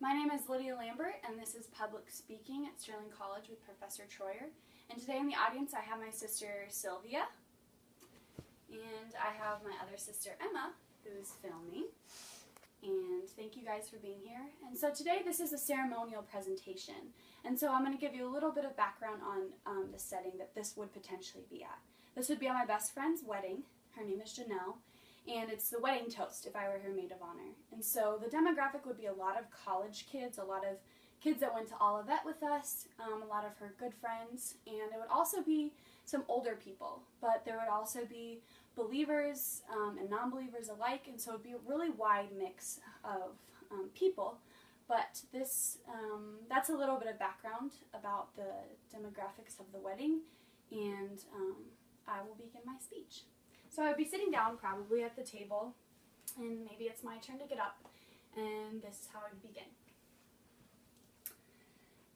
My name is Lydia Lambert, and this is Public Speaking at Sterling College with Professor Troyer. And today in the audience I have my sister Sylvia, and I have my other sister Emma, who's filming. And thank you guys for being here. And so today this is a ceremonial presentation, and so I'm going to give you a little bit of background on the setting that this would potentially be at. This would be at my best friend's wedding. Her name is Janelle. And it's the wedding toast if I were her maid of honor. And so the demographic would be a lot of college kids, a lot of kids that went to Olivet with us, a lot of her good friends, and it would also be some older people. But there would also be believers and non-believers alike, and so it would be a really wide mix of people. But this, that's a little bit of background about the demographics of the wedding, and I will begin my speech. So I would be sitting down probably at the table, and maybe it's my turn to get up, and this is how I would begin.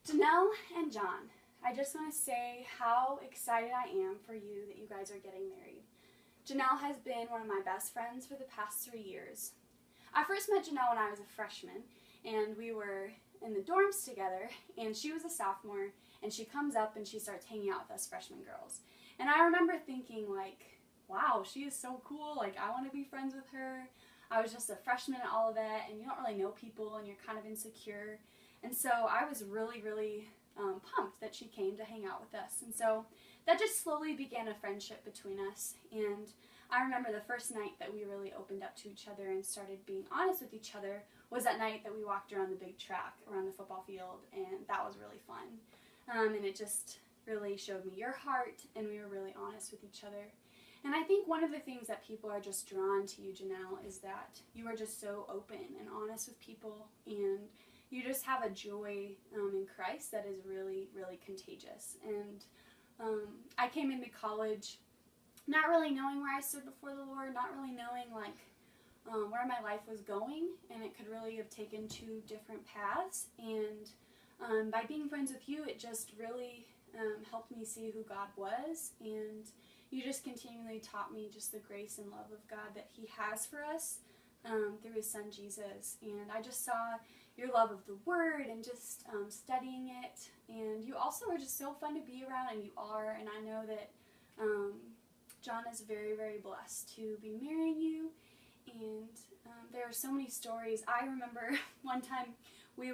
Janelle and John, I just want to say how excited I am for you that you guys are getting married. Janelle has been one of my best friends for the past 3 years. I first met Janelle when I was a freshman, and we were in the dorms together, and she was a sophomore, and she comes up and she starts hanging out with us freshman girls. And I remember thinking, like, wow, she is so cool, like I want to be friends with her. I was just a freshman at Olivet, and you don't really know people and you're kind of insecure. And so I was really, really pumped that she came to hang out with us. And so that just slowly began a friendship between us. And I remember the first night that we really opened up to each other and started being honest with each other was that night that we walked around the big track around the football field, and that was really fun. And it just really showed me your heart, and we were really honest with each other. And I think one of the things that people are just drawn to you, Janelle, is that you are just so open and honest with people, and you just have a joy in Christ that is really, really contagious. And I came into college not really knowing where I stood before the Lord, not really knowing like where my life was going, and it could really have taken 2 different paths. And by being friends with you, it just really helped me see who God was, and you just continually taught me just the grace and love of God that He has for us through His Son Jesus. And I just saw your love of the Word and just studying it. And you also are just so fun to be around, and you are. And I know that John is very, very blessed to be marrying you. And there are so many stories. I remember one time we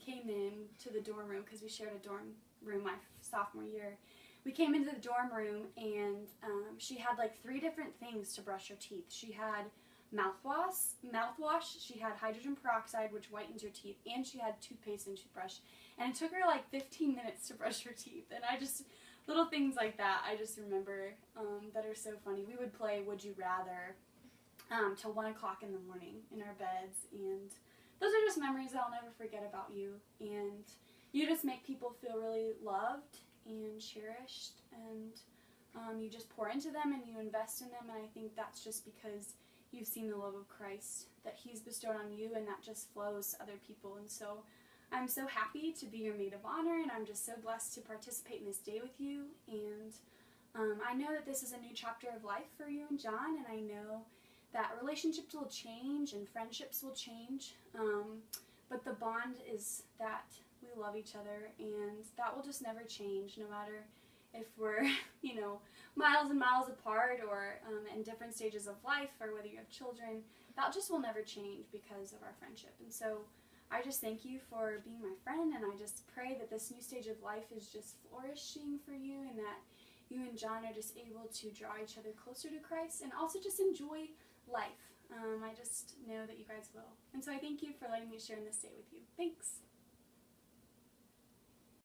came in to the dorm room because we shared a dorm room my sophomore year. We came into the dorm room, and she had like 3 different things to brush her teeth. She had mouthwash, she had hydrogen peroxide, which whitens your teeth, and she had toothpaste and toothbrush. And it took her like 15 minutes to brush her teeth. And I just, little things like that, I just remember that are so funny. We would play Would You Rather till 1 o'clock in the morning in our beds. And those are just memories that I'll never forget about you. And you just make people feel really loved and cherished, and you just pour into them and you invest in them, and I think that's just because you've seen the love of Christ that He's bestowed on you, and that just flows to other people. And so I'm so happy to be your maid of honor, and I'm just so blessed to participate in this day with you. And I know that this is a new chapter of life for you and John, and I know that relationships will change and friendships will change, but the bond is that we love each other, and that will just never change, no matter if we're, you know, miles and miles apart, or in different stages of life, or whether you have children. That just will never change because of our friendship. And so I just thank you for being my friend, and I just pray that this new stage of life is just flourishing for you, and that you and John are just able to draw each other closer to Christ, and also just enjoy life. I just know that you guys will. And so I thank you for letting me share in this day with you. Thanks.